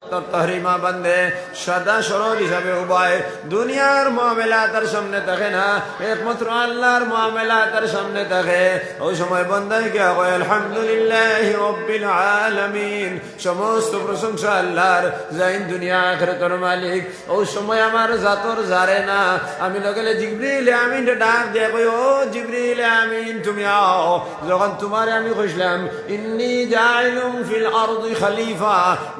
তহরিমা বান্দে সদা সরল হিসাবে উভয় দুনিয়ার মামলা তার সামনে থাকে না, একমাত্র আল্লাহর মামলা তার সামনে থাকে। ওই সময় বান্দায় গিয়া কয় আলহামদুলিল্লাহ রাব্বিল আলামিন, সমস্ত প্রশংসা আল্লাহর যাইন দুনিয়া আখিরাতের মালিক। ওই সময় আমার জাতর জারে না, আমি লগেলে জিবরিল আমিন ডাক দিয়ে কই ও জিবরিল আমিন তুমি আও। যখন তোমারে আমি কইলাম ইন্নী জাইলুম ফিল আরদি খলিফা,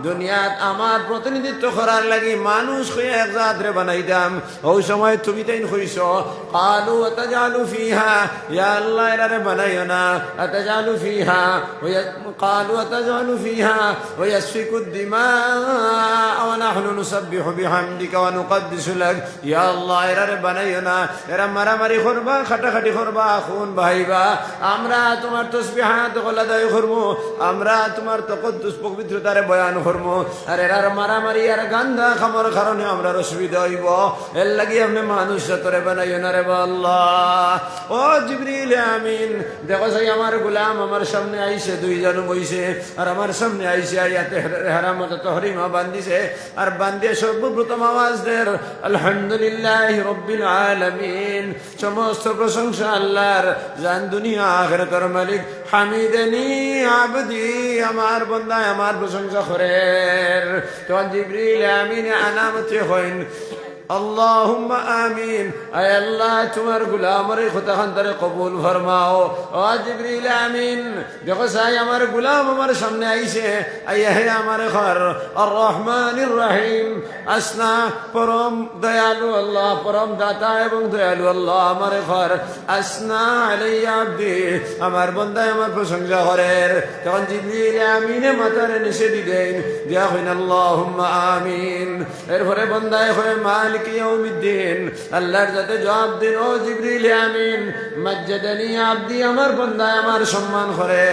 দুনিয়াত আমার প্রতিনিধিত্ব করার লাগি মানুষ হয়ে এক জাতরে বানাইতাম, ওই সময় তুমি তাই কইছ কালু আতাজালু ফিহা, ইয়া আল্লাহ এরারে বানাইও না, আতাজালু ফিহা কালু আতাজালু ফিহা ওয়া ইয়াসফিকুদ দিমা ওয়া নাহনু নুসাব্বিহু বিহামদিকা ওয়া নুকদ্দিসু লাক, ইয়া আল্লাহ এরারে বানাইও না, এরা মারামারি করবা, খাটাখাটি করবা, খুন ভাইবা, আমরা তোমার তাসবিহাত গলাদাই করব, আমরা তোমার তাকদ্দুস পবিত্রতারে বয়ান করব, আর এরার মারামারি আর গান্ধা খামার কারণে আমরা অসুবিধা হইব, এর লাগি আপনি মানুষ তোরে বানাইও না রে আল্লাহ। ও জিবরিল আমিন, দেখো সাই আমার গোলাম আমার সামনে আইছে, দুইজন বইছে আর আমার সামনে আইছে, আয়াতে হারামত তহরিমা বান্দিছে, আর বান্দিয়ে সর্বপ্রথম আওয়াজ দের আলহামদুলিল্লাহ রাব্বিল আলামিন, সমস্ত প্রশংসা আল্লাহর জান দুনিয়া আখিরাতের মালিক, হামিদানি আবদি, আমার বান্দা আমার প্রশংসা করে। তখন জিবরিল আমিন আনামত হইন আল্লাহুম্মা আমিন, আয় আল্লাহ তোমার গোলামের কথা খানতারে কবুল ফরমাও। ও জিবরিল আমিন, দেখো সাই আমার গোলাম আমার সামনে আইছে, আইয়া হে আমার ঘর আর রহমানির রহিম, আসনা পরম দয়ালু আল্লাহ, পরম দাতা এবং দয়ালু আল্লাহ আমার ঘর, আসনা আলাইয়া আব্দি, আমার বান্দায় আমার প্রশংসা করে। তখন জিবরিল আমিনে মাথারে নিচে দিলেন, দিয়া হইন আল্লাহুম্মা আমিন। এরপরে বান্দায় হয় মালিক ইয়াউমিদ্দিন, আল্লাহর যাতে জবাব দিন ও জিবরিল আমিন মাজ্জাদানি আব্দি, আমার বান্দায় আমার সম্মান করে,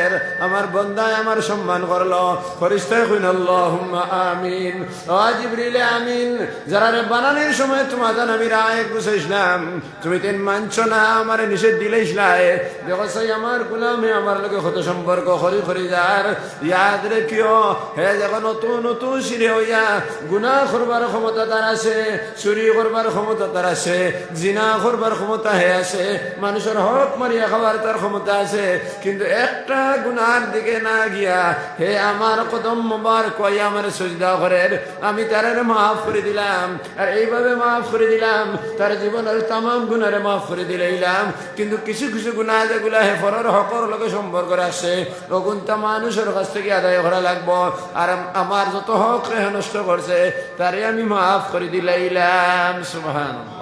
আমার বান্দায় আমার সম্মান করলো, ফেরেশতায় কইন আল্লাহুম্মা আমিন। ও জিবরিল আমিন, যারা বানানোর সময় তোমাদের আমি রায় বুঝাইছিলাম, তুমি তেন মানছো না, আমারে নিষেধ দিলেইছিলাই, দেখো সাই আমার গোলামে আমার লগে কত সম্পর্ক খরি খরি যার, ইয়াদ রেখিও হে যখন নতুন নতুন সিরে হইয়া গুনাহ করবার ক্ষমতা তার আছে, চুরি করবার ক্ষমতা তার আছে, জিনা করবার ক্ষমতা হে আছে, মানুষের হক মারিয়া খাবার তার ক্ষমতা আছে, কিন্তু একটা গুনার দিকে না গিয়া হে আমার কদম মোবারক কই আমার সজদা করে, আমি তারে মাফ করে দিলাম, আর এইভাবে মাফ করে দিলাম তার জীবনের তাম গুনারে মাফ করে দিলাম। কিন্তু কিছু কিছু গুনাহ যেগুলা হে ফরর হকর লগে সম্পর্ক রাখছে, ওগুনটা মানুষের কাছ থেকে আদায় করা লাগবো, আর আমার যত হক রেহে নষ্ট করছে তারে আমি মাফ করে দিলাম। সুবহানাল্লাহ।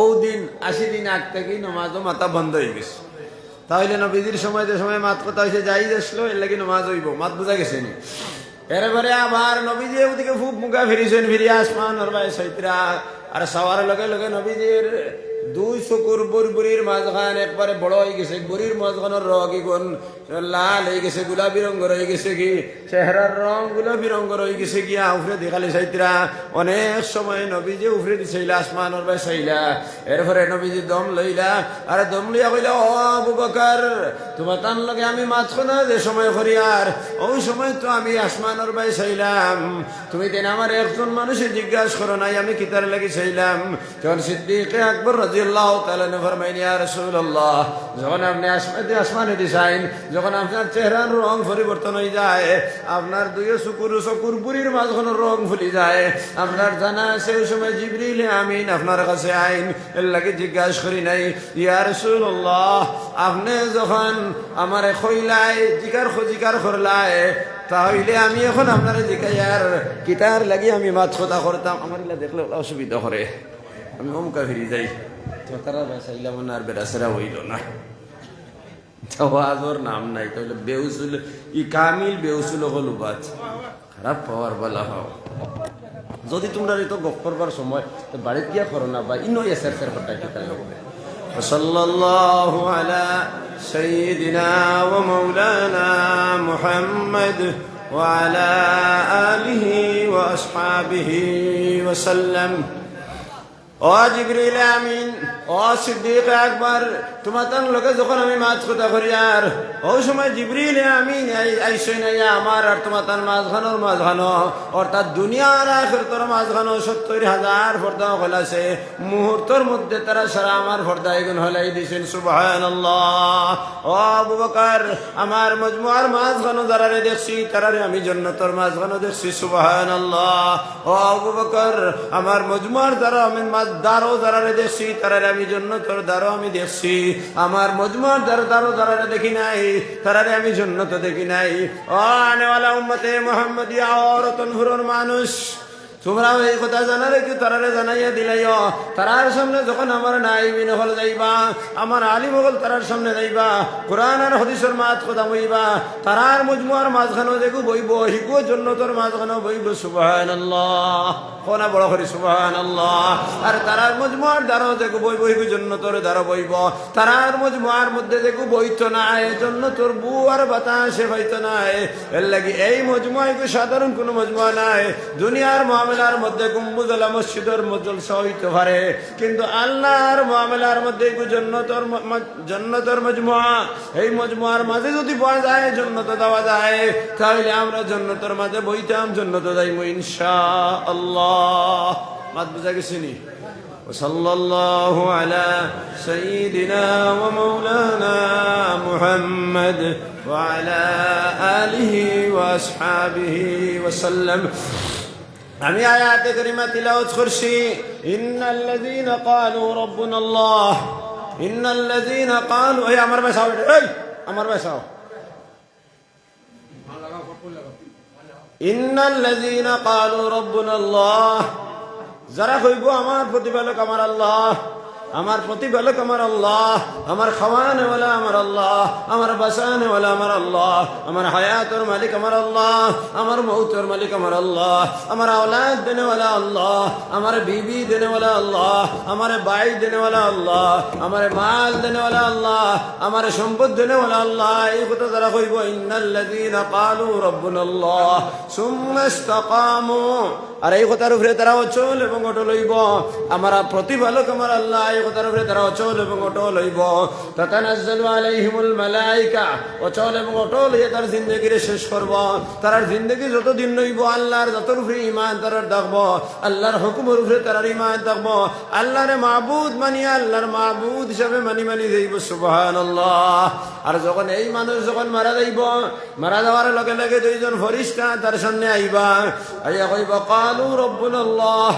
ও দিন 80 দিন আগ থেকেই নমাজও মাথা বন্ধ হয়ে গেছে, তাহলে নবীজির সময় যে সময় মাত কথা হয়েছে যাই আসলো এর লাগি নমাজ হইব, মাত বোঝা গেছে নি। এরপরে আবার নবীজি ওদিকে খুব মুখা ফিরিছেন, ফিরিয়ে আসমান হরবাই সৈত্রা, আর সবার লগে লগে নবীজির দুই চকুর বুড়ির মাঝখান একবারে বড় হয়ে গেছে, বুড়ির মাঝখানের রং গুণ লাল হয়ে গেছে, গোলাপি রঙের হয়ে গেছে, কি চেহারার রং গোলাপি রঙের হয়ে গেছে, গিয়া উফরে দেখালি চাইতরা। অনেক সময় নবীজি উফরে দিছিল আসমানের বাই চাইলা, এরপরে নবীজি দম লইলা, আর দম লইয়া কইলা ও আবু বকর, তোমার তার লগে আমি মাতখো না যে সময় করি, আর ওই সময় তো আমি আসমানের বাই চাইলাম, তুমি তেন আমার একজন মানুষের জিজ্ঞাসা করো নাই আমি কিতার লাগি চাইলাম। তখন সিদ্দিক আকবর রাদিয়াল্লাহু তাআলা ফরমাইন, ইয়া রাসূলুল্লাহ, যখন আপনি আসমানে দিছেন, যখন আপনার চেহারার রং পরিবর্তন হয়ে যায়, আপনার দুই চকুর বুড়ির মাঝখানের রং ফুলি যায়, আপনার জানা আছে ওই সময় জিবরিল আমিন আপনার কাছে আইন, এর লাগে জিজ্ঞাসা করি নাই। ইয়া রাসূলুল্লাহ, আপনি যখন আমার কইলাই জিকার করলাই, তাহলে আমি এখন আপনার জিজ্ঞাসার কিতার লাগি আমি মাত কথা করতাম, আমার এগুলা দেখলে অসুবিধা করে, আমি অমুকা ফিরি যাই, তো তারা চাইলাম না আর বেড়াছেরা হইল না, ওর নাম নাই, তাহলে বেউসুল ই কামিল বেউসুল হল বাচ খারাপ পাওয়ার বলা হও। যদি তোমরা তো গপ করবার সময় তো বাড়িতে গিয়া করো না, বা ইনো এসের হঠাৎ কিতা লাগবে। সাল্লাল্লাহু আলা সাইয়্যিদিনা ওয়া মাওলানা মুহাম্মদ ওয়া আলা আলিহি ওয়া আসহাবিহি ওয়া সাল্লাম। ও জিবরিল আমিন, ও ও সিদ্দিক আকবর তোমার তার লোকে যখন আমি মাছ কথা করি আর ওই সময় জিবরিল আমি আইসই নাই আমার আর তোমার তার মাঝখানো অর্থাৎ দুনিয়ার আখিরাতের মাঝখানো ৭০,০০০ পর্দা হলাছে মুহূর্তের মধ্যে তারা সারা আমার পর্দা এগুন হলাই দিছেন সুবহানাল্লাহ। ও আবু বকর আমার মজমুয়ার মাঝখানো যারারে দেখছি তারারে আমি জান্নাতের মাঝখানো দেখছি সুবহানাল্লাহ। ও আবু বকর আমার মজমুয়ার দ্বারা আমি দারো যারারে দেখছি তারারে আমি জান্নাতের দারো আমি দেখছি। আমার মজমুয়ার দারো যারারে দেখি নাই তারারে আমি জান্নাতে দেখি নাই। ও আনেওয়ালা উম্মতে মুহাম্মাদিয়া और তনফুরের মানুষ তোমরা এই কথা জানারে কি তারারে জানাইয়া দিলাইও তারার সামনে যখন আমার নাইবিন হল যাইবা আমার আলিম হল তারার সামনে যাইবা কোরআন আর হাদিসের মাত কথা বইবা তারার মজমুয়ার মাঝখানে দেখো বইব হিকো জান্নাতের মাঝখানে বইব সুবহানাল্লাহ কোনা বড় করে সুবহানাল্লাহ। আর তারার মজমুয়ার দ্বারা দেখো বইব হিকো জান্নাতের দ্বারা বইব তারার মজমুয়ার মধ্যে দেখো বইতো নাই জান্নাতের বু আর বাতাসে হইতো নাই। এর লাগি এই মজমুয়া সাধারণ কোনো মজমুয়া নাই দুনিয়ার মামলার মধ্যে গুম্বুজলা মসজিদের জলসা হইতে পারে কিন্তু আল্লাহর মামলার মধ্যে জান্নাতের মজমুয়া এই মজমুয়ার মাঝে যদি পাওয়া যায় জান্নাত দেওয়া যায় তাহলে আমরা জান্নাতের মাঝে বইতাম জান্নাত যাইমু ইনশাআল্লাহ। মাত বুঝা গেছে নি? সাল্লাল্লাহু আলা সাইয়্যিদিনা ওয়া মাওলানা মুহাম্মদ ওয়া আলা আলিহি ওয়া আসহাবিহি ওয়া সাল্লাম। আমি আয়াতে কারিমা তিলাওয়াত করছি ইন্নাল্লাযীনা ক্বালু রাব্বুনাল্লাহ ইন্নাল্লাযীনা ক্বালু এই আমার ভাষাও এই আমার ভাষাও ইন্নাল্লাযীনা ক্বালু রাব্বুনাল্লাহ যারা কইব আমার প্রতিপালক আমার আল্লাহ আমার প্রতিপালক আমার আল্লাহ আমার খাওয়ানেওয়ালা আমার আল্লাহ আমার বাঁচানেওয়ালা আমার আল্লাহ আমার হায়াতের মালিক আমার আল্লাহ আমার মৌতের মালিক আমার আল্লাহ আমার औलाद দেনেওয়ালা আল্লাহ আমার বিবি দেনেওয়ালা আল্লাহ আমার ভাই দেনেওয়ালা আল্লাহ আমার মাল দেনেওয়ালা আল্লাহ আমার সম্পদ দেনেওয়ালা আল্লাহ এই কথা যারা কইব ইন্নাল্লাযীনা ক্বালু রাব্বুনাল্লাহ সুম্মা ইসতাকামু আর এই কথার উপরে তারা অচল এবং অটল হইব আমার প্রতিপালক আমার আল্লাহ এই কথার উপরে তারা অচল এবং অটল হইব তাতানাজ্জালু আলাইহিমুল মালায়েকা অচল এবং অটল হয়ে তার জিন্দেগিরে শেষ করব তার জিন্দেগি যতদিন হইব আল্লাহর যতর উপরে ঈমান তারার থাকব আল্লাহর হুকুমের উপরে তারার ঈমান থাকব আল্লাহরে মাবুদ মানিয়া আল্লাহর মাবুদ হিসাবে মানি যাইব সুবহানাল্লাহ। আর যখন এই মানুষ যখন মারা যাইব মারা যাওয়ার লগে লগে দুইজন ফেরেশতা তার সামনে আইবা আইয়া কইবা قالوا ربنا الله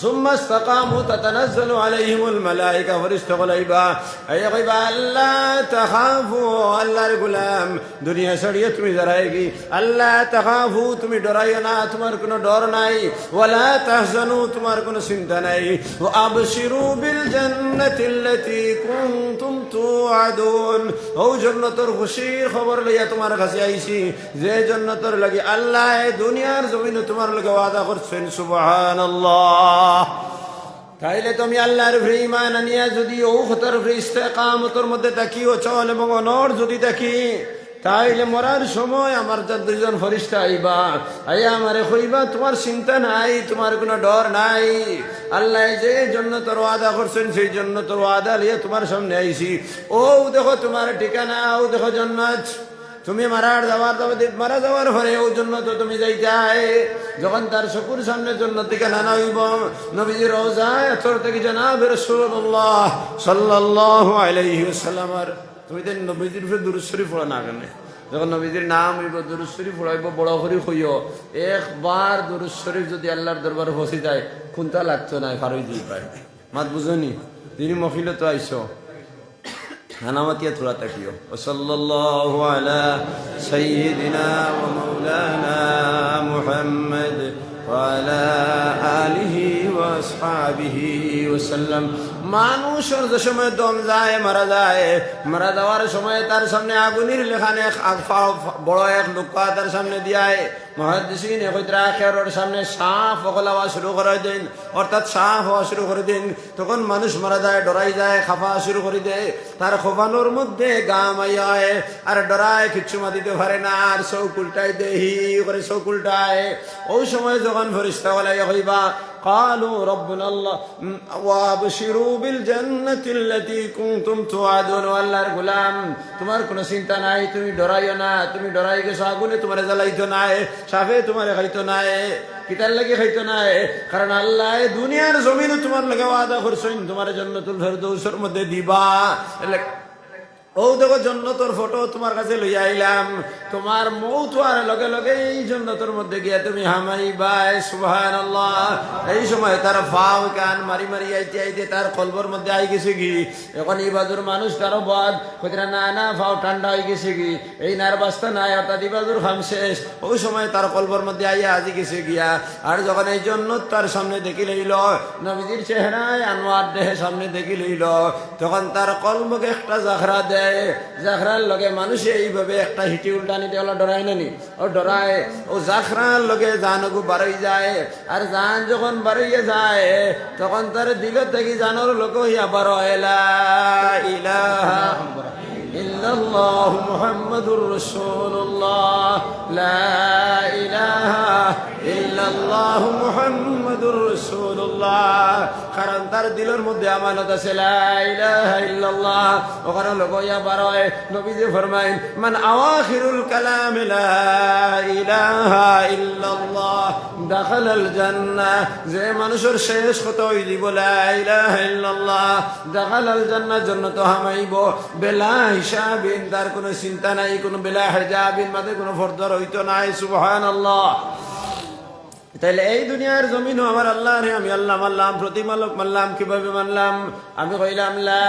ثم استقاموا تتنزل عليهم الملائكة فرشتغل عيبا أي غيبا ألا تخافوا الله الغلام دنيا شريعت میں ذرائے ألا تخافوا تمہیں ڈرائیے نہ تمہار کنو ڈر نائی ولا تحزنوا تمہار کنو سنتا نائی وابشروا بالجنة التي كنتم توعدون او جنتر خوشیر خبر لیا تمہارا کسی آئیسی زی جنتر لگی اللہ دنیار زمین تمہار لگا وعدہ کرسن سبحان اللہ। তাইলে তুমি আল্লাহর উপরে ঈমান আনিয়া যদি ও খতর উপরে ইস্তেকামতের মধ্যে থাকি ও চল এবং অনর যদি থাকি তাইলে মরার সময় আমার দুইজন ফেরেশতা আইবা আইয়া আমারে কইবা তোমার চিন্তা নাই তোমার কোনো ডর নাই আল্লাহ যে জান্নাতের ওয়াদা করছেন সেই জান্নাতের ওয়াদা নিয়ে তোমার সামনে আইছি ও দেখো তোমার ঠিকানা ও দেখো জান্নাত তুমি মারা যাওয়ার পরে ও জান্নাত তুমি যাইতাই যখন তার চকুর সামনে জান্নাত থেকে নানা হইব নবীজির রওজায় আতর থেকে জনাব রাসূলুল্লাহ সাল্লাল্লাহু আলাইহি ওয়াসাল্লাম তুমি তো নবীজির উপরে দুরূদ শরীফ পড়া না কেন যখন নবীজির নাম হইব দুরূদ শরীফ পড়াইব বড় করে হইও একবার দুরূদ শরীফ যদি আল্লাহর দরবারে পৌঁছে যায় কোনটা লাগতো না ফারই দিই পায় মাত বুঝনি তিনি মফিলে তো আইসো হানামাতিয়া থোড়া তাকিও সাল্লাল্লাহু আলা সাইয়্যিদিনা ওয়া মাওলানা মুহাম্মদ ওয়া আলা আলিহি ওয়া আসহাবিহি ওয়া সাল্লাম। মানুষের যে সময় দম যায় মারা যাওয়ার সময় তার সামনে আগুনের লেখানে বড় এক লোকা তার সামনে দিয়ায় মুহাদ্দিসিন কইতরা আখিরার সামনে সাফ হওয়া শুরু করে দেন অর্থাৎ সাফ হওয়া শুরু করে দেন তখন মানুষ মারা যায় ডরাই যায় খাফা শুরু করে দেয় তার খোফানোর মধ্যে গাম আয় আর ডরায় কিচ্ছু মাতিতে পারে না আর চৌক উল্টাই দেহি করে চৌক উল্টায় ওই সময় যখন ফেরেশতা বলে হইবা قالوا ربنا الله وابشروا بالجنة التي كنتم توعدون আল্লাহর গোলাম তোমার কোনো চিন্তা নাই তুমি ডরাইও না তুমি ডরাই গেছো আগুনে তোমার জ্বালাইতো নাই সাপে তোমার খাইতো নাই কিতার লাগে খাইতো নাই কারণ আল্লাহ দুনিয়ার জমিনে তোমার লাগে ওয়াদা করছেন তোমার জান্নাতুল ফেরদৌসের মধ্যে দিবা ও দেখো জন্নতর ফটো তোমার কাছে লইয়া আইলাম তোমার মৌত আর লগে লগে এই জন্নতর মধ্যে গিয়া তুমি হামাইবা সুবহানাল্লাহ এই সময় তার ফাও কান মারি মারি আইতে আইতে তার কলবর মধ্যে আই গেছে কি এখন এই বাজুর মানুষ তারও বাদ কইরা না না ফাও ঠান্ডা হয়ে গেছে কি এই নার্ভাসটা নাই অর্থাৎ এই বাজুর খাম শেষ ওই সময় তার কলবর মধ্যে আইয়া আজি গেছে গিয়া আর যখন এই জন্নত তার সামনে দেখি লইল নবীজির চেহারায় আনোয়ার দেহে সামনে দেখি লইল তখন তার কলবকে একটা জাখরা জাখরার লগে মানুষে এইভাবে একটা হিটি উল্টানি দেওয়া ডরায় নানি ও ডরায় ও জাখরার লগে জানগু বাড়াই যায় আর জান যখন বাড়াইয়া যায় তখন তার দিল থেকে জানোর লোক হইয়া বারো ইলাহা ইল্লাল্লাহু মুহাম্মাদুর রাসূলুল্লাহ লা ইলাহা ইল্লাল্লাহু মুহাম্মাদুর রাসূলুল্লাহ কারণ তার দিলের মধ্যে আমানত আছে লা ইলাহা ইল্লাল্লাহ ওখানে লগইয়া বারয় নবীজি ফরমাইন মান আওয়াখিরুল কালাম লা ইলাহা ইল্লাল্লাহ দাখালাল জান্নাহ যে মানুষের শেষ কথা হই দিব লা ইলাহা ইল্লাল্লাহ দাখালাল জান্নাহ জান্নাত হামাইব বেলা হিসাবিন তার কোনো চিন্তা নাই কোনো বেলা হিজাবিন মাঝে কোনো ফরদর হইতো নাই সুবহানাল্লাহ তাইলে এই দুনিয়ার জমিনও আমার আল্লাহ রে আমি আল্লাহ মানলাম প্রতিমালক মানলাম কিভাবে মানলাম আমি কইলাম লা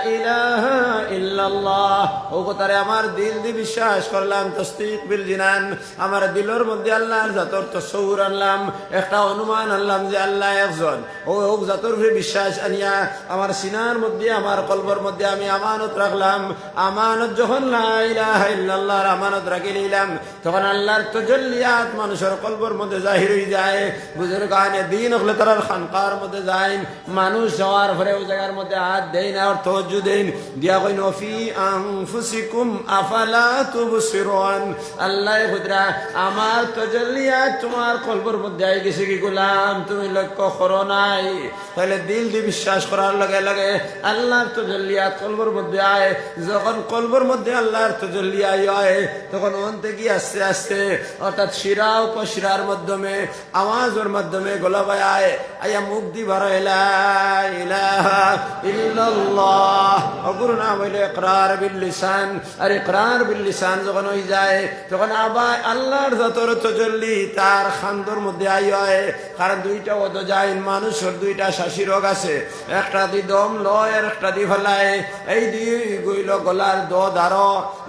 ইলাহা ইল্লাল্লাহ ও কথারে আমার দিল দিয়ে বিশ্বাস করলাম তসদিক বিল জিনান আমার দিলের মধ্যে আল্লাহর জাতর তসৌর আনলাম একটা অনুমান আনলাম যে আল্লাহ একজন ও জাতর বিশ্বাস আনিয়া আমার সিনার মধ্যে আমার কলবর মধ্যে আমি আমানত রাখলাম আমানত যখন লা ইলাহা ইল্লাল্লাহর আমানত রাখি নিলাম তখন আল্লাহর তাজাল্লিয়াত মানুষের কলবর মধ্যে জাহির যায় বুজুর্গানে দিন হলে তার খানকার মধ্যে যায় মানুষ যাওয়ার পরে ওই জায়গার মধ্যে হাত দেয় না আর তাওয়াজ্জু দেন দিয়া কইন ফি আনফুসিকুম আফালা তুবসিরুন আল্লাহ খুদরা আমার তাজাল্লিয়াত তোমার কলবের মধ্যে আই গেছে কি গোলাম তুমি লক্ষ্য করো নাই তাহলে দিল দিয়ে বিশ্বাস করার লগে লগে আল্লাহর তাজাল্লিয়াত কলবের মধ্যে আয় যখন কলবের মধ্যে আল্লাহর তাজাল্লি আয় তখন অন্তে কি আস্তে আস্তে অর্থাৎ শিরা ও কশরার মাধ্যমে আওয়াজের মাধ্যমে গলা বায় আয়া মুখ দি ভরা লা ইলাহা ইল্লাল্লাহ অগুরু নাম হইল ইকরার বিল লিসান আর ইকরার বিল লিসান যখন হই যায় তখন আবার আল্লাহর যতর তাজাল্লি তার খান্দর মধ্যে আয় কারণ দুইটা ওদ যায় মানুষের দুইটা শাসি রোগ আছে একটা দি দম লয় আর একটা দি ফেলায় এই দুই গইল গলার দ দার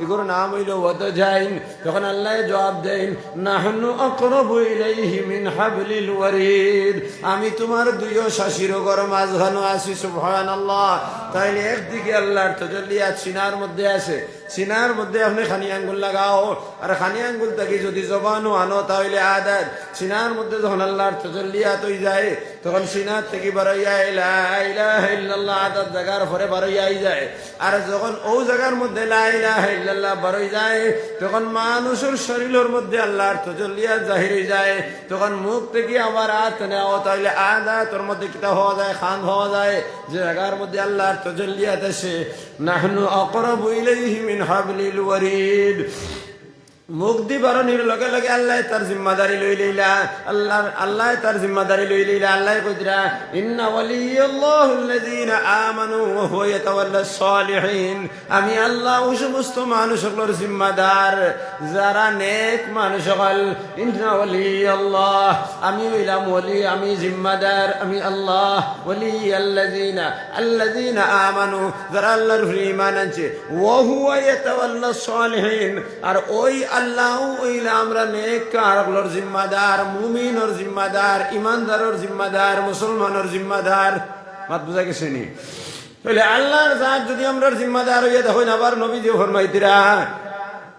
এগুলোর নাম হইল ওদ যায় তখন আল্লাহ জবাব দেন নাহনু আকরাবু ইলাইহি মিন হাবলিল ওয়ারিদ আমি তোমার দুইও শাসি রোগের মাঝখানে আছি সুবহানাল্লাহ তাইলে একদিকে আল্লাহর তাজাল্লিয়াত সিনার মধ্যে আছে সিনার মধ্যে আপনি খানি আঙ্গুল লাগাও আর খানি আঙ্গুল থেকে যদি জবানও আনো তাহলে আদাত সিনার মধ্যে যখন আল্লাহর তাজাল্লিয়াত হই যায় তখন সিনার থেকে বারইয়া লা ইলাহা ইল্লাল্লাহ আদাত জায়গার পরে বারইয়া যায় আর যখন ও জায়গার মধ্যে লা ইলাহা ইল্লাল্লাহ বারই যায় তখন মানুষের শরীরের মধ্যে আল্লাহর তাজাল্লিয়াত জাহির হয়ে যায় তখন মুখ থেকে আবার আত নেওয়া তাহলে আদাতর মধ্যে কিতা হওয়া যায় খান হওয়া যায় যে জায়গার মধ্যে আল্লাহর তাজাল্লিয়াত আছে নাহনু আকরাবু ইলাইহি মিন হাবলিল ওয়ারিদ মুখ দি বারণের লগে লগে আল্লাহ তার জিম্মাদারি লই লইলা আল্লাহ তার জিম্মাদারি লই লইলা আল্লাহ কইরা ইন্না ওয়ালিয়াল্লাহুল্লাযীনা আমানু ওয়া হুয়া ইয়াতাওয়াল্লাস সালিহিন আমি আল্লাহ ওই সমস্ত মানুষগুলোর জিম্মাদার যারা নেক মানুষ হল ইন্না ওয়ালিয়াল্লাহ আমি হইলাম ওলি আমি জিম্মাদার আমি আল্লাহ ওয়ালিয়াল্লাযীনা আমানু যারা আল্লাহর উপর ঈমান আনছে ওয়া হুয়া ইয়াতাওয়াল্লাস সালিহিন আর ওই আল্লাহ ওইলা আমরা নেক কারগুলোর জিম্মাদার মুমিনের জিম্মাদার ইমানদারের জিম্মাদার মুসলমানের জিম্মাদার মাত বুঝা গেছে নি তাহলে আল্লাহর জাত যদি আমরা জিম্মাদার হইয়া দেখো আবার নবী যে ফরমাইতিরা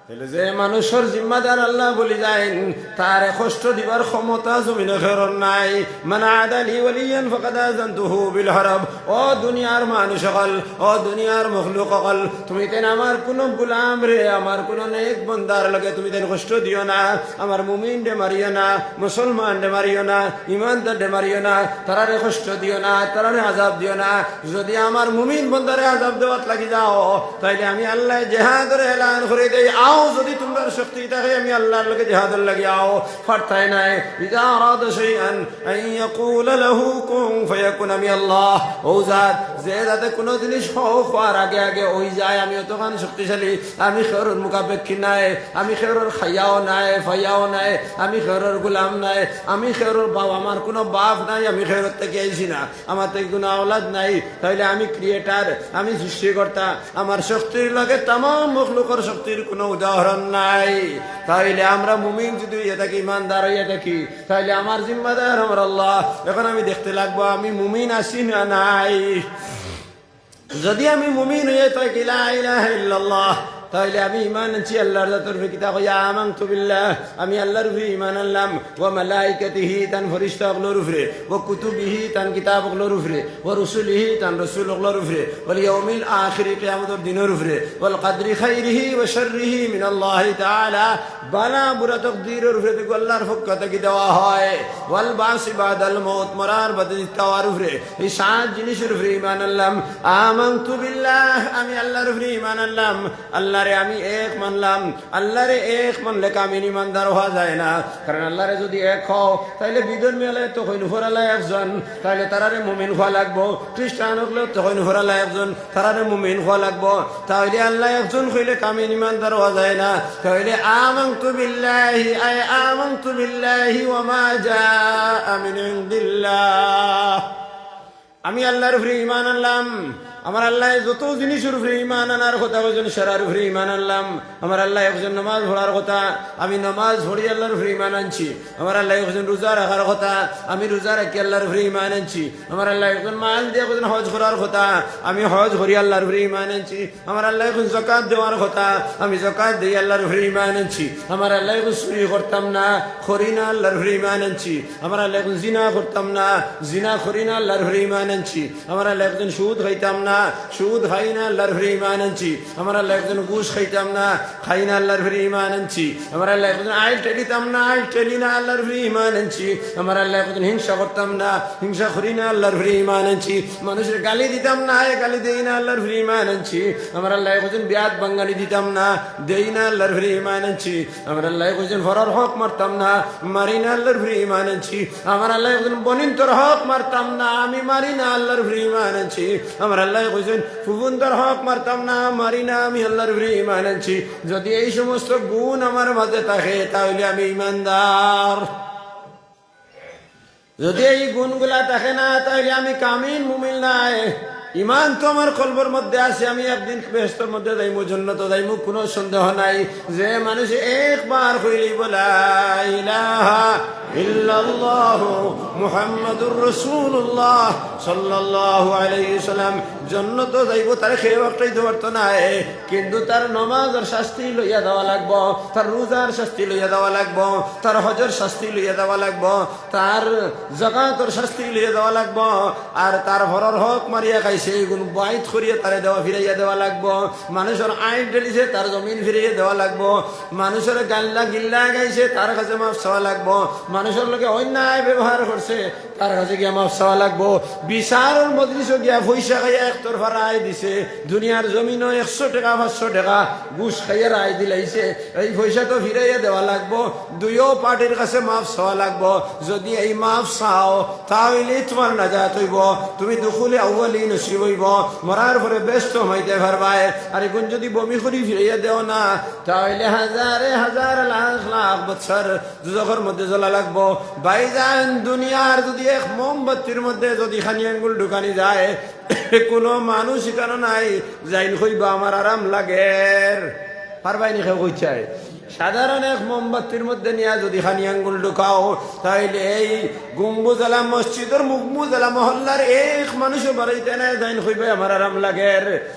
তাহলে যে মানুষের জিম্মাদার আল্লাহ বলি যায়ন তার কষ্ট দিবার ক্ষমতা জমিনে খেরর নাই। মান আদালি ওয়ালিয়ান ফাকাদ আযানতুহু বিল হারব। ও দুনিয়ার মানুষ সকল, ও দুনিয়ার মখলুক সকল, তুমি তেন আমার কোন গোলাম রে, আমার কোন নেক বন্দার লাগে তুমি তেন কষ্ট দিও না। আমার মুমিন ডে মারিও না, মুসলমান ডে মারিও না, ইমানদার ডে মারিও না, তারারে কষ্ট দিও না, তারারে আযাব দিও না। যদি আমার মুমিন বন্দারে আযাব দেওয়াত লাগি যাও তাইলে আমি আল্লাহ জিহাদের এলান করে দেই। আও যদি তোমার শক্তি থাকে আমি আল্লাহর লগে জিহাদের লাগি আও, ফারতাই নাই। ইযা আরাদা শাইআন আন ইয়াকুলা লাহু কুন ফায়াকুন। আমি আল্লাহ ও জাত যে যাতে কোন জিনিস হওয়ার আগে আগে ওই যায়, আমি অতখান শক্তিশালী। আমি খেরর মুখাপেক্ষী নাই, আমি খেরর খাইয়াও নাই, ফাইয়াও নাই, আমি খেরর গোলাম নাই, আমি খেরর বাপ, আমার কোনো বাপ নাই, আমি খেরর থেকে আইছি না, আমার থেকে কোনো আওলাদ নাই। তাইলে আমি ক্রিয়েটার, আমি সৃষ্টিকর্তা, আমার শক্তির লগে তামাম মখলুকের শক্তির কোনো উদাহরণ নাই। তাইলে আমরা মুমিন যদি হইয়া থাকি, ইমানদার হইয়া থাকি, তাইলে আমার জিম্মাদার আমার আল্লাহ। এখন আমি দেখতে লাগবো আমি মুমিন আছি না নাই। যদি আমি মুমিন হইয়া থাকি লা ইলাহা ইল্লাল্লাহ, তাহলে আমি ইমান আনছি আল্লাহর জাতের কিতাব হইয়া আমানতু বিল্লাহ, আমি আল্লাহর উপরে ইমান আনলাম। ওয়া মালাইকাতিহি তান ফেরেশতা গুলোর উপরে, ওয়া কুতুবিহি তান কিতাব গুলোর উপরে, ওয়া রুসুলিহি তান রাসূল গুলোর উপরে, ওয়াল ইয়াউমিল আখির কিয়ামতের দিনের উপরে, ওয়াল কদরি খাইরিহি ওয়া শাররিহি মিনাল্লাহি তাআলা, বালা বুরা তাকদীরের উপরে দেখো আল্লাহর পক্ষ থেকে দেওয়া হয়। ওয়াল বাসি বাদাল মউত, মরার বাদে তাওয়ার উপরে, এই সাত জিনিসের উপরে ইমান আনলাম। আমানতু বিল্লাহ, আমি আল্লাহর উপরে ইমান আনলাম। আল্লাহরে আমি এক মানলাম। আল্লাহরে এক মানলে কামিন ইমানদার হওয়া যায় না। কারণ আল্লাহরে যদি এক হও তাহলে বিধর্মী হলে তখন ফরালা একজন, তাহলে তারারে মুমিন হওয়া লাগবো। খ্রিস্টান হলে তখন ফরালা একজন, তারারে মুমিন হওয়া লাগবো। তাহলে আল্লাহ একজন হইলে কামিন ইমানদার হওয়া যায় না। তাহলে আমানতু বিল্লাহি আই আমানতু বিল্লাহি ওয়া মা জাআ মিন ইনদিল্লাহ, আমি আল্লাহর উপরে ঈমান আনলাম। আমার আল্লাহ যত জিনিসের উপরে ঈমান আনার কথা, ওইজন সেরার উপরে ঈমান আনলাম। আমার আল্লাহ একজন নামাজ পড়ার কথা, আমি নামাজ পড়ি আল্লাহর উপরে ঈমান আনছি। আমার আল্লাহ একজন রোজা রাখার কথা, আমি রোজা রাখি আল্লাহর উপরে ঈমান আনছি। আমার আল্লাহ একজন মাল দিয়ে একজন হজ করার কথা, আমি হজ করি আল্লাহর উপরে ঈমান আনছি। আমার আল্লাহ এখন যাকাত দেওয়ার কথা, আমি যাকাত দেই আল্লাহর উপরে ঈমান আনছি। আমার আল্লাহ এখন চুরি করতাম না, করি না, আল্লাহর উপরে ঈমান আনছি। আমার আল্লাহ এখন জিনা করতাম না, জিনা করি না, আল্লাহর উপরে ঈমান আনছি। আমার আল্লাহ একজন সুদ খাইতাম না, সুদ খাই না, আল্লাহর উপরে ঈমান আনছি। আমার আল্লাহ একজন ঘুষ খাইতাম না, খাই না, আল্লাহর উপরে ঈমান আনছি। আমার আল্লাহ একজন আইল টেলিতাম না, আইল টেলি না, আল্লাহর উপরে ঈমান আনছি। আমার আল্লাহ একজন হিংসা করতাম না, হিংসা করি না, আল্লাহর উপরে ঈমান আনছি। মানুষের গালি দিতাম না, গালি দেই না, আল্লাহর উপরে ঈমান আনছি। আমার আল্লাহ একজন বিয়াদ বাঙ্গালি দিতাম না, দেই না, আল্লাহর উপরে ঈমান আনছি। আমার আল্লাহ একজন ফরার হক মারতাম না, মারি না, আল্লাহর উপরে ঈমান আনছি। আমার আল্লাহ একজন বনিন্তর হক মারতাম না, আমি মারি না, আল্লাহর উপরে ঈমান আনছি। আমার আল্লাহ ফুফুন্দর হক মারতাম না, মারি না, আমি আল্লাহর উপরে ঈমান আনছি। যদি এই সমস্ত গুণ আমার মাঝে থাকে তাহলে আমি ঈমানদার। যদি এই গুণগুলা থাকে না তাহলে আমি কামিল মুমিন নাই। ইমান তো আমার কলবের মধ্যে আছে, আমি একদিন বেহেশতের মধ্যে যাইমু, জান্নাতে যাইমু, কোনো সন্দেহ নাই। যে মানুষ একবার কইলি বলা ইলাহা ইল্লাল্লাহ মুহাম্মাদুর রাসূলুল্লাহ সাল্লাল্লাহু আলাইহি সাল্লাম, জান্নাতে যাইব, তার খেয়ে একটাই দেওয়ার তো নাই। কিন্তু তার নামাজের শাস্তি লইয়া দেওয়া লাগবো, তার রোজার শাস্তি লইয়া দেওয়া লাগবো, তার হজের শাস্তি লইয়া দেওয়া লাগবো, তার যাকাতের শাস্তি লইয়া দেওয়া লাগবো। আর তার ঘরের হক মারিয়া খাইছে এই গুণ বাইত করিয়া তারে দেওয়া ফিরাইয়া দেওয়া লাগবো। মানুষের আইন ঢেলিছে তার জমিন ফিরাইয়া দেওয়া লাগবো। মানুষের গাল্লা গিল্লা গাইছে তার কাছে মাফ চাওয়া লাগবো। মানুষের লোকে অন্যায় ব্যবহার করছে তার কাছে গিয়া মাফ চাওয়া লাগবো। বিচারের মজলিসে গিয়া পয়সা খাইয়া একতরফা রায় দিছে, দুনিয়ার জমিনও 100 টাকা 500 টাকা ঘুষ খাইয়া রায় দিলাইছে, এই পয়সা তো ফিরাইয়া দেওয়া লাগবো। দুইও পার্টির কাছে মাফ চাওয়া লাগবো। যদি এই মাফ চাও তাহলে তোমার নাজাত হইব, তুমি দুখুলে আউয়ালি নসিব হইব, মরার পরে ব্যস্ত হইতে পারবাই। আর এখন যদি বমি করি ফিরাইয়া দেও না তাহলে হাজারে হাজার লাখ লাখ বছর দুজখের মধ্যে জ্বলা লাগবো। ভাইজান দুনিয়ার যদি এক মোমবাতির মধ্যে যদি খানি আঙ্গুল ঢুকানি যায়, কোনো মানুষ এখানে নাই যাইন কইবা আমার আরাম লাগে, পারবাই নি কেউ কইছায়। সাধারণ এক মোমবাতির মধ্যে নিয়ে যদি খানি আঙ্গুল ঢুকাও তাইলে এই গুম্বুজলা মসজিদের মুকমুজলা মহল্লার এক মানুষও বাড়াইতে না যাইন হইবে আমার আরাম লাগে।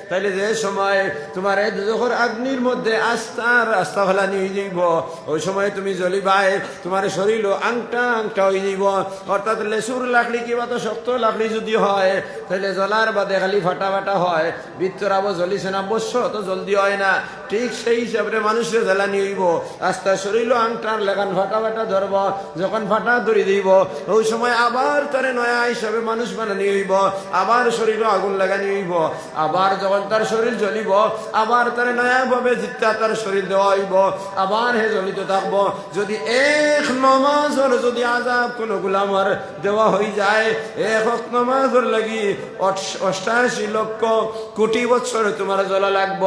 তাইলে যে সময় তোমার এই দুজখর আগ্নির মধ্যে আস্থা ফেলা নিয়ে যাইব, ওই সময় তুমি জ্বলিবাই, তোমার শরীর আংটা আংটা হয়ে যাইব। অর্থাৎ লেসুর লাকড়ি কিবা তো শক্ত লাকড়ি যদি হয় তাহলে জ্বলার বাদে খালি ফাটা ফাটা হয়, ভিতর আবার জ্বলিছে না বস্য তো জলদি হয় না। ঠিক সেই হিসাবে মানুষের জ্বালানি হইব, আস্তা শরীর আংটার লেখান ফাটা ফাটা ধরব, যখন ফাটা ধরি দিব ওই সময় আবার তারে নয়া হিসাবে মানুষ বানানি হইব, আবার শরীর আগুন লাগানি হইব, আবার যখন তার শরীর জ্বলিব আবার তারে নয়া ভাবে জিতা তার শরীর দেওয়া হইব, আবার হে জ্বলিত থাকব। যদি এক নমাজের যদি আযাব কোন গুলামর দেওয়া হয়ে যায়, এক নমাজের লাগি 88 লক্ষ কোটি বছর তোমার জ্বলা লাগব।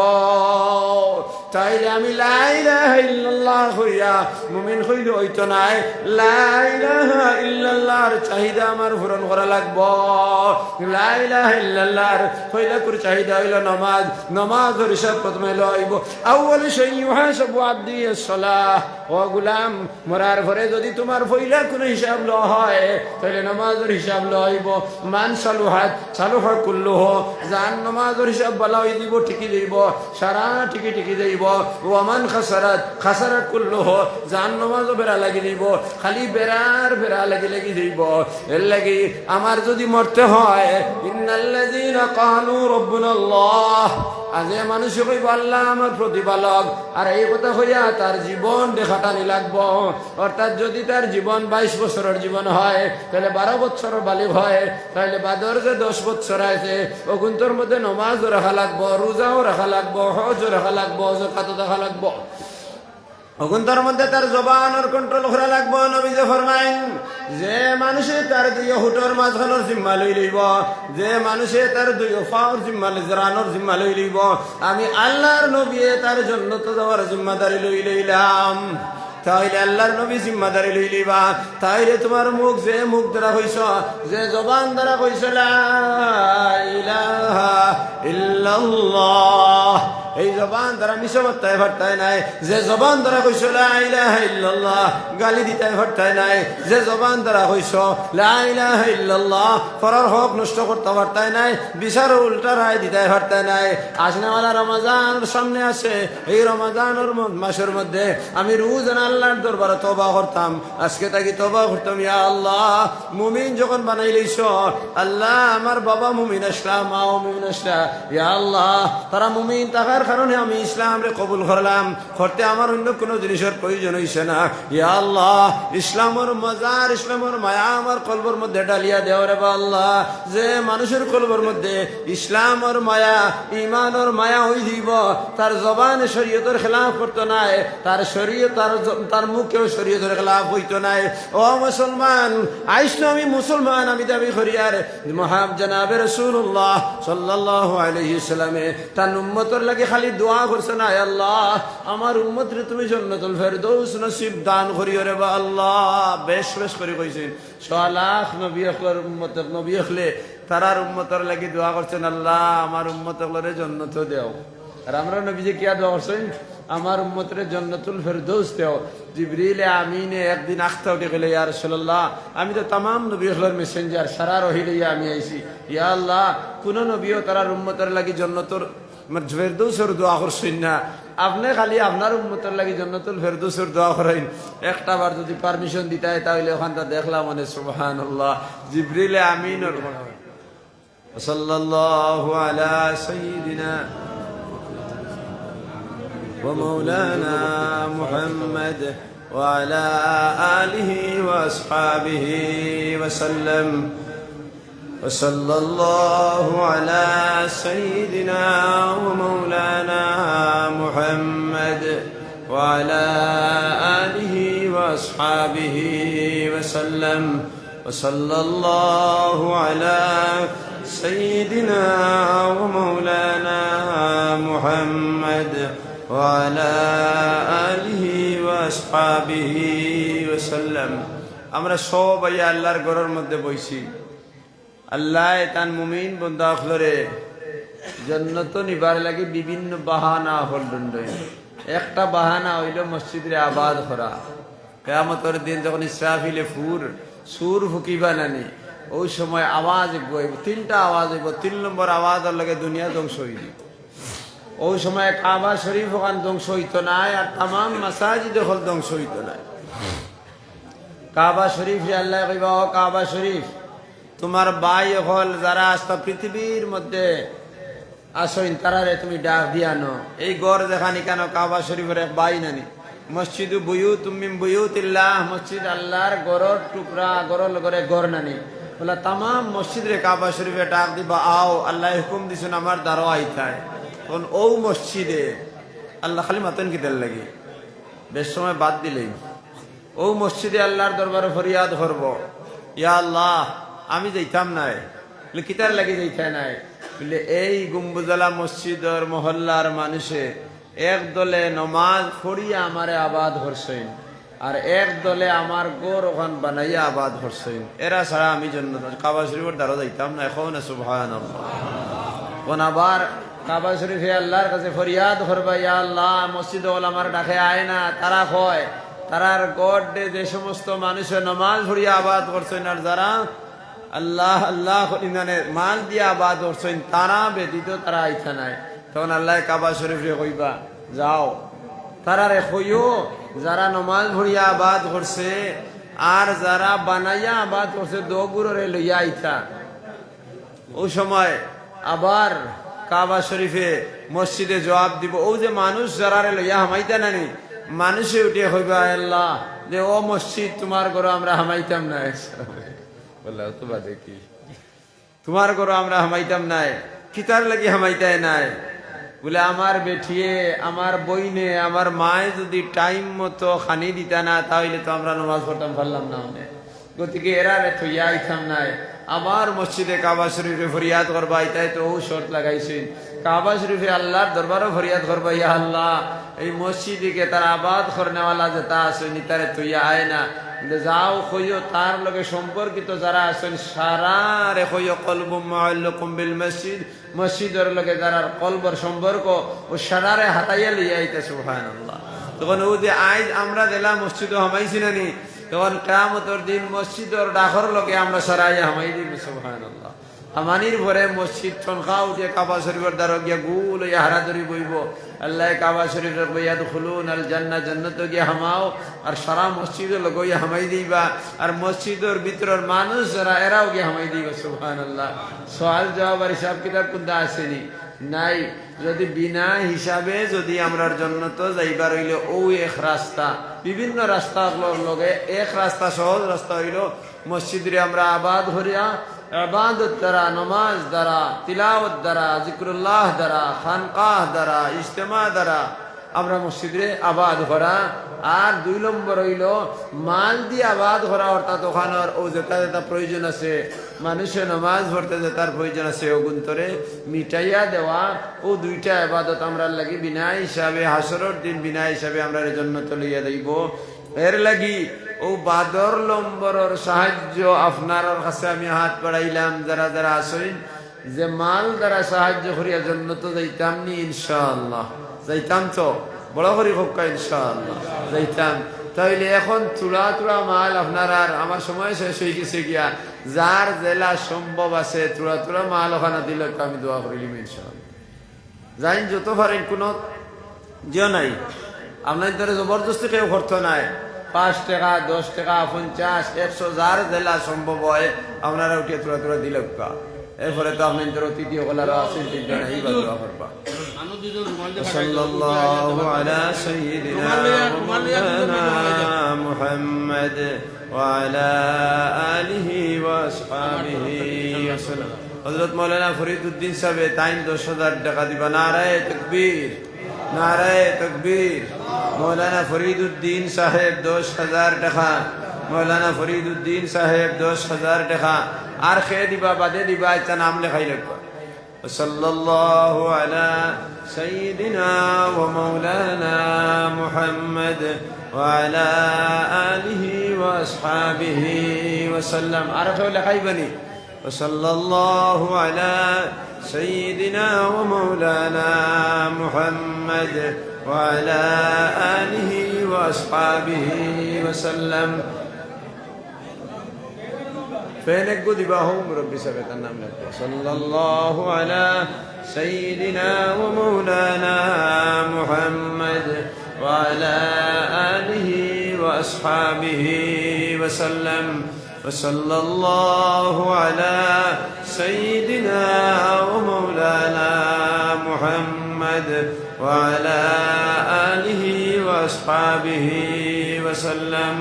তাইলে আমি লা ইলাহা ইল্লাল্লাহ হইয়া মুমিন হইলে হইতো নাই, লা ইলাহা ইল্লাল্লাহর চাহিদা আমার পূরণ করা লাগব। লা ইলাহা ইল্লাল্লাহর পয়লাকুর চাহিদা হইল নামাজ, নামাজের হিসাব প্রথমে লইব। আউয়াল শাই ইউহাসাবু আবদি as-সালাহ। ও গোলাম, মরার পরে যদি তোমার পয়লা কোন হিসাব ল হয় তাহলে নামাজের হিসাব লইব। মান সালুহাত সালুহা কুল্লুহু, জান নামাজের হিসাব বলা হই দিব, ঠিকই দিব, সারা ঠিকই ঠিকই দিব। ওয়ামান খাসারাত খাসারাত কুল্লুহু, জান নামাজও বেড়া লাগি দিব, খালি বেড়ার বেড়া লাগি লাগি দিব। এর লাগি আমার যদি মরতে হয়, ইন্নাল্লাযীনা ক্বালু রাব্বুনাল্লাহ, আজ মানুষ কইব আল্লাহ আমার প্রতিপালক, আর এই কথা হইয়া তার জীবন দেখাটানি লাগব। অর্থাৎ যদি তার জীবন 22 বছরের জীবন হয় তাহলে 12 বছর বালিগ হয়, তাহলে বাদর যে 10 বছর আছে ওগুন্তর মধ্যে নমাজও রাখা লাগবো, রোজাও রাখা লাগবো, হজও রাখা লাগবো, যাকাতও রাখা লাগবো। অগুন্তর মধ্যে তার জবানের কন্ট্রোল করা লাগবো। নবী যে ফরমাইন, যে মানুষে তার দুই হুটর মাঝখানোর জিম্মা লই লইব, যে মানুষে তার দুই ফাওর জিম্মা জরানোর জিম্মা লই লইব, আমি আল্লাহর নবী তার জন্য তো যাওয়ার জিম্মাদারি লই লইলাম। তাইলে আল্লাহর নবী জিম্মাদারি লই লইবা। তাইলে তোমার মুখ, যে মুখ দ্বারা হইছ, যে জবান দ্বারা কইছ লা ইলাহা ইল্লাল্লাহ, এই জবান দ্বারা মিছা বলতে পারতাই নাই। যে জবান দ্বারা কইছ লা ইলাহা ইল্লাল্লাহ, গালি দিতে পারতাই নাই। যে জবান দ্বারা কইছ লা ইলাহা ইল্লাল্লাহ, পরের হক নষ্ট করতে পারতাই নাই, বিচার উল্টা রায় দিতে পারতাই নাই। আসনেওয়ালা রমজান সামনে আছে, এই রমজানের মাসের মধ্যে আমি রোজ আল্লাহর দরবারে তওবা করতাম, আজকে তাকি তওবা করতাম। ইয়া আল্লাহ, মুমিন যখন বানাই লইছ, আল্লাহ আমার বাবা মুমিন আসলা, মাও মুমিন আসলা, ইয়া আল্লাহ তারা মুমিন থাকার কারণে আমি ইসলাম রে কবুল করলাম, করতে আমার অন্য কোনো জিনিসের প্রয়োজন হইছে না। ইয়া আল্লাহ, ইসলামের মজার, ইসলামের মায়া আমার কলবের মধ্যে ডালিয়া দেও রে আল্লাহ। যে মানুষের কলবের মধ্যে ইসলামের মায়া, ইমানের মায়া হই দিব, তার জবানে শরীয়তের খেলাফ করতো নাই, তার শরীয়ত তার মুখেও শরীয়তের খেলাফ হইতো নাই। ও মুসলমান, আইসলো আমি মুসলমান আমি দাবি করি, আর মহাব জনাবে রাসূলুল্লাহ সাল্লাল্লাহু আলাইহি সাল্লামে তার উম্মতের লাগি খালি দোয়া করছে না, আল্লাহ আমার উম্মতরে তুমি জান্নাতুল ফেরদৌস নসিব দান করিও রে আল্লাহ। বেশ বেশ করে কইছেন, 100 লাখ নবী আকবর উম্মত নবী হলে তারার উম্মতের লাগি দোয়া করছেন, আল্লাহ আমার উম্মতরে জান্নাত দেও। আর আমরা নবীজি কি দোয়া করছেন, আমার উম্মতরে জান্নাতুল ফেরদৌস দেও। জিবরিল আমিনে একদিন আখতা উঠে গেলে, ইয়া রাসূলুল্লাহ আমি তো তামাম নবী হলের মেসেঞ্জার, সারা রহিলে আমি আইছি, ইয়া আল্লাহ কোন নবীও তারার উম্মতের লাগি জান্নাতুল ফেরদৌসের দোয়া করছেন না, আপনি খালি আপনার উম্মতের লাগি জান্নাতুল ফেরদৌসের দোয়া করেন। একটা বার যদি পারমিশন দিতে হয় তাহলে ওখানটা দেখলাম মানে সুবহানাল্লাহ। জিবরিল আমিন সাল্লাল্লাহু আলা সাইয়্যিদিনা ومولانا محمد وعلى آله وأصحابه وسلم وصلى الله على سيدنا ومولانا محمد وعلى آله وأصحابه وسلم وصلى الله على سيدنا ومولانا محمد وعلى آله وأصحابه وسلم। আমরা সবাই আল্লাহর ঘরের মধ্যে বইছি, আল্লাহ তান মুমিন বন্দা হলরে জান্নাত নিবার লাগি বিভিন্ন বাহানা হল একটা বাহানা হইল মসজিদে আবাদ করা। কিয়ামতের দিন যখন ইসরাফিলে সুর ফুকিবা নানি, ওই সময় আওয়াজ হইব, তিনটা আওয়াজ হইব। 3 নম্বর আওয়াজের লগে দুনিয়া ধ্বংস হইল। ওই সময় কাবা শরীফ ওখান ধ্বংস হইতো নাই, আর তাম মাসাজিদ হল ধ্বংস হইতো নাই। কাবা শরীফ আল্লাহ কইবা, ও কাবা শরীফ, তোমার ভাই হল যারা আস্তা পৃথিবীর মধ্যে আসইন তারারে তুমি ডাক দিয়ানো। এই গড় দেখানি কেন? কাবা শরীফের এক বাই নানি। মসজিদ বুয়ুতুম মিন বুয়ুতিল্লাহ, মসজিদ আল্লাহর গড়র টুকরা, গড়র করে গড় নানি। বলে তাম মসজিদ রে কাবা শরীফে ডাক দিবা, আও আল্লাহ হুকুম দিছেন আমার দ্বারা আইতায়। তখন ও মসজিদে আল্লাহ খালি মাতেন কিতার লাগে, বেশ সময় বাদ দিলেই ও মসজিদে আল্লাহর দরবারে ফরিয়াদ করব, ইয়া আল্লাহ আমি যাইতাম নাই। কিতার লাগি যাইতে নাই? বলে এই গুম্বুজলা মসজিদর মহল্লার মানুষে এক দলে নমাজ পড়িয়া আমারে আবাদ করছেন, আর এক দলে আমার গোর ওখান বানাইয়া আবাদ করছেন। এরা ছাড়া আমি জন্য কাবা শরীফের দ্বারা যাইতাম না। এখন সুবহানাল্লাহ। কোন আবার কাবা শরীফে আল্লাহর কাছে ফরিয়াদ করবা, ইয়া আল্লাহ মসজিদ আমার ডাকে আয় না। তারা কয় তারার গড়ে যে সমস্ত মানুষের নমাজ পড়িয়া আবাদ করছেন, আর যারা আল্লাহ আল্লাহ মাল দিয়া আবাদ করছেন তারা ব্যতীত তারা আইথা নাই। তখন আল্লাহ কাবা শরীফে কইবা, যাও তারারে কইও যারা নমাজ পড়িয়া আবাদ করছে আর যারা বানাইয়া আবাদ করছে দগুরে লইয়া আইথা। ওই সময় আবার কাবা শরীফে মসজিদে জবাব দিব, ও যে মানুষ যারারে লইয়া হামাইতা নানি, মানুষে উঠে হইবা আল্লাহ যে ও মসজিদ তোমার ঘর আমরা হামাইতাম না। বললাম তো বাদে কি, তোমার ঘর আমরা হামাইতাম নাই, কিতার লাগি হামাইতাই নাই? বলে আমার বেঠিয়ে, আমার বইনে, আমার মায়ে যদি টাইম মতো খানি দিতা না, তাহলে তো আমরা নামাজ পড়তাম পারলাম না। গতিকে এরা থইয়া আইতাম নাই। আবার মসজিদে কাবা শরীফে ফরিয়াদ করবা, এটাই তো ও শর্ত লাগাইছেন। কাবা শরীফে আল্লাহর দরবারও ফরিয়াদ করবা, ইয়া আল্লাহ এই মসজিদকে তার আবাদ করনেওয়ালা যেটা আছেন তারে থইয়া আয় না। যাও কইও তার লগে সম্পর্কিত যারা আছেন সারা রে কইও কলবুম মুআল্লাকুম বিল মসজিদ, মসজিদের লগে যারা কলবর সম্পর্ক ও সারারে হাতাইয়া লইয়া আইতে। সুবহানাল্লাহ। তখন ও যে আইজ আমরা দিলাম মসজিদও হামাইছি নানি, তখন কিয়ামতের দিন মসজিদের ডাকর লগে আমরা সারাইয়া হামাই দিব। সুবহানাল্লাহ। আমানির ভরে মসজিদ সংখ্যা উঠে কাবা শরীফের দ্বারা গিয়া গুল হইয়া হারা ধরি বইব। আল্লাহ কাবা শরীফের বইয়া দুখুলুন আল জান্নাহ, জান্নাত গিয়া হামাও, আর সারা মসজিদের লোক গিয়া হামাই দিবা। আর মসজিদের ভিতরের মানুষ যারা এরাও গিয়া হামাই দিবা। সুবহানাল্লাহ। সওয়াল জবাব আর হিসাব কিতাব কোনটা আসেনি নাই। যদি বিনা হিসাবে যদি আমরার জন্য তো যাইবার হইলে ও এক রাস্তা, বিভিন্ন রাস্তাগুলোর লগে এক রাস্তা, সহজ রাস্তা হইল মসজিদে আমরা আবাদ করিয়া ইবাদত দ্বারা, নমাজ দ্বারা, তিলাওয়াত দ্বারা, জিক্রুল্লাহ দ্বারা, খানকাহ দ্বারা, ইজতেমা দ্বারা আমরা মসজিদে আবাদ করা। আর 2 নম্বর হইল মাল দিয়ে আবাদ করা, অর্থাৎ ওখানের ও যেটা যেটা প্রয়োজন আছে, মানুষের নমাজ পড়তে যেটার প্রয়োজন আছে ওগুন্তরে মিটাইয়া দেওয়া। ও 2টা ইবাদত আমরা লাগি বিনা হিসাবে হাসরের দিন বিনা হিসাবে আমরা এর জন্য লইয়া দেব। এর লাগি ও বাদর লম্বরের সাহায্য আপনার কাছে আমি হাত বাড়াইলাম, যারা যারা আসেন যে মাল দ্বারা সাহায্য করিয়া জন্য তো যাইতাম নি ইনশাআল্লাহ। যাইতাম তো বড় করি হোক ইনশাআল্লাহ যাইতাম। তাইলে এখন তুলা তুলা মাল আপনার, আর আমার সময় শেষ হয়ে গেছে গিয়া, যার জেলা সম্ভব আছে তুলা তুলা মাল ওখানে দিলে আমি দোয়া করিলাম ইনশাআল্লাহ। জাইন যত পারেন কোনো জিও নাই, আপনার ধরে জবরদস্তি কেউ করতে নাই। 5 টাকা, 10 টাকা, 50, 100 যার জেলা সম্ভব হয় আপনারা উঠে তুলা তুলা দিলে এরপরে তো আপনার অতিথি ওগুলারও আছেন, এই দোয়া করবা। সাল্লাল্লাহু আলা সাইয়্যিদিনা মাওলানা মুহাম্মদ ওয়া আলা আলিহি ওয়া আসহাবিহি ওয়াসাল্লাম। হযরত মাওলানা ফরিদউদ্দিন সাহেব তাইন 10,000 টাকা দিবা। নারায়ে তাকবীর, নারায়ে তাকবীর। মাওলানা ফরিদউদ্দিন সাহেব 10,000 টাকা, মাওলানা ফরিদউদ্দিন সাহেব 10,000 টাকা। আর খেয়ে দিবা বাদে দিবা, এটা নাম লেখাই লাগবে। সাল্লাল্লাহু আলা সাইয়্যিদিনা ওয়া মাওলানা মুহাম্মদ ওয়া আলা আলিহি ওয়া আসহাবিহি ওয়া সাল্লাম। আর খেয়ে লেখাইবানি সাল্লাল্লাহু আলা সাইয়্যিদিনা ওয়া মাওলানা মুহাম্মদ وعلى آله وأصحابه وسلم. فينك قد باهم ربي سبت النام لك. صلى الله على سيدنا ومولانا محمد وعلى آله وأصحابه وسلم. وصلى الله على سيدنا ومولانا محمد وعلى آله وأصحابه وسلم.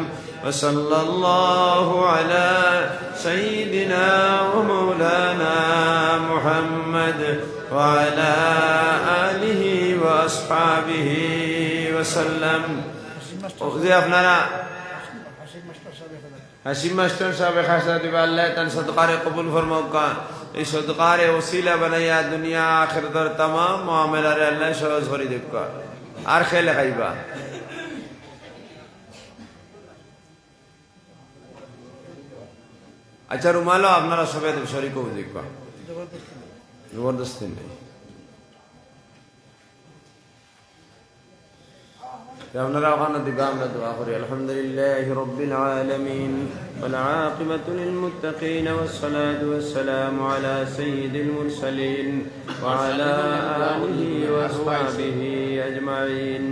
وصلى الله على سيدنا ومولانا محمد وعلى آله وأصحابه وسلم. وزي أفنانا হাসিম মাস্টার সাহেব খাসা দিবা আল্লাহ তান সদকারে কবুল ফরমাউকা। এই সদকারে ওসিলা বানাইয়া দুনিয়া আখিরাতের तमाम মামলারে আল্লাহ সহজ করে দিবা। আর খেলে খাইবা। আচ্ছা রুমালো আপনারা সবাই শরীক হয়ে দেখবা। জবরদস্তি নেই। আপনারা ওখানে দিবা আমরা দোয়া করি। আলহামদুলিল্লাহি রাব্বিল আলামিন ওয়াল আকিবাতু লিল মুত্তাকিন ওয়াস সালাতু ওয়াস সালামু আলা সাইয়্যিদিল মুরসালিন ওয়া আলা আলিহি ওয়া আসহাবিহি আজমাইন।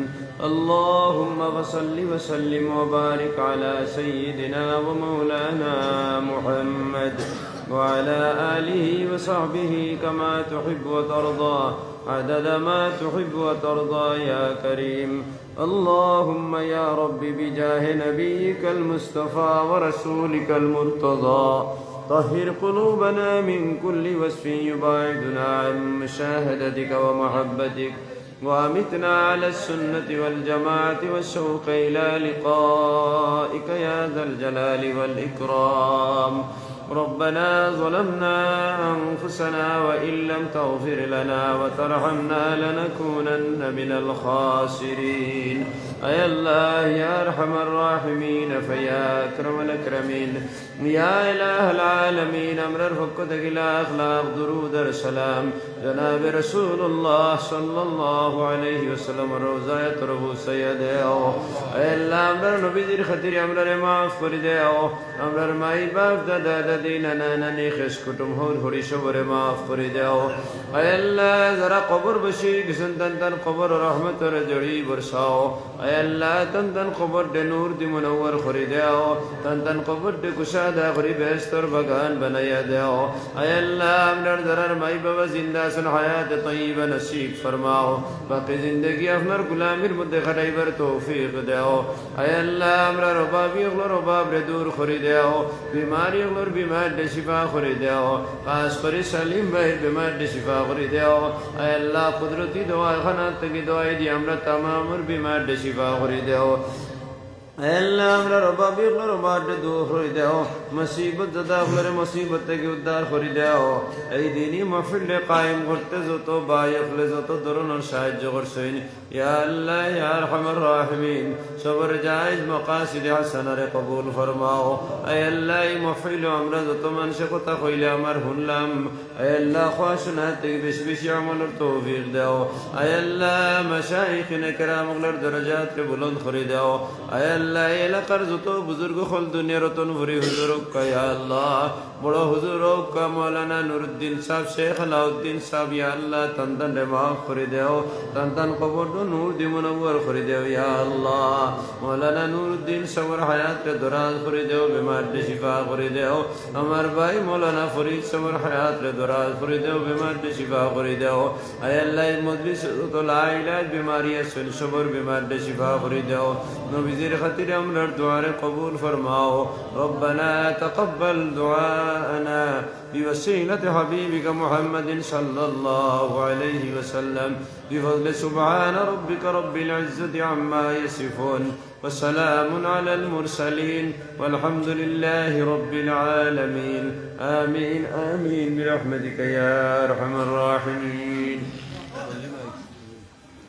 اللهم صل وسلم وبارك على سيدنا ومولانا محمد وعلى آله وصحبه كما تحب وترضى عدد ما تحب وترضى يا كريم. اللهم يا رب بجاه نبيك المصطفى ورسولك المرتضى طهر قلوبنا من كل وصف يبعدنا عن مشاهدتك ومحبتك وأمتنا على السنة والجماعة والشوق إلى لقائك يا ذا الجلال والإكرام. ربنا ظلمنا أنفسنا وإن لم تغفر لنا وترحمنا لنكونن من الخاسرين. أي الله يا أرحم الراحمين فيا أكرم الأكرمين يا إله العالمين أمر فقدك إلى أخلاق درود السلام جناب رسول الله صلى الله عليه وسلم روزاية ربو سيده. أي الله أمر نبيذر خطير أمر معاف فرده أمر ماي باب دادا ديننا ننخش كتم هور هوري شبر معاف فرده. أي الله ذرا قبر بشيك سنتن قبر رحمة رجعي برساو. أي الله تن قبر دے نور دی منور خریدے تن قبر دے کشادہ خری بہشتر بگان بنایا دے. اے اللہ امر درر مائی بابا زندہ سن حیات طیبہ نصیب فرماؤ. باقی زندگی افنر غلامیر مد خڑائی بر توفیق دے. اے اللہ امر ربابی اغلر رباب دور خریدے بیماری اغلر بیمار دے شفا خریدے خاص خری سلیم بہر بیمار دے شفا خریدے. اے اللہ قدرتی دعا خانات کی دعائی دی امر تمام بیمار دے شفا خریدے. اے اللہ امر ربابی اغلر رباب دے دور خریدے مصیبت زدہ اغلر مصیبت کے ادار خریدے. اے دینی محفل قائم کرتے زوتو بائی اغلر زوتو درون اور شاہد جغر سین. یا اللہ یا ارحم الراحمین صبر جائز مقاصد حسن رے قبول فرماؤ. اے اللہ محفل امر زوتو منشق تخویل امر ہنلم. اے اللہ خواشنات بش بش عمل توفیق دے. اے اللہ مشایخ کرام اغلر درجات کے بلند خریدے. اے اللہ قرض تو بزرگ خل دنیا رتن بری حضورک کا یا اللہ بڑا حضورک کا مولانا نور الدین صاحب شیخ علاؤدین صاحب یا اللہ تندن معاف خریدے تندن قبر دو نور دی منور خریدے یا اللہ. مولانا نور الدین صبر حیات کے دراز خریدے بیمار دے شفا خریدے. ہمار بھائی مولانا فرید صبر حیات کے دراز خریدے بیمار دے شفا خریدے. اے اللہ مجلس تو لا علاج بیماری سن صبر بیمار دے شفا خریدے. نبی زیر خطر امر دعا قبول فرماؤ. ربنا تقبل دعاءنا بوسيلة حبيبك محمد صلى الله عليه وسلم بفضل سبحان ربك رب العزة عما يصفون وسلام على المرسلين والحمد لله رب العالمين. آمين آمين برحمتك يا أرحم الراحمين.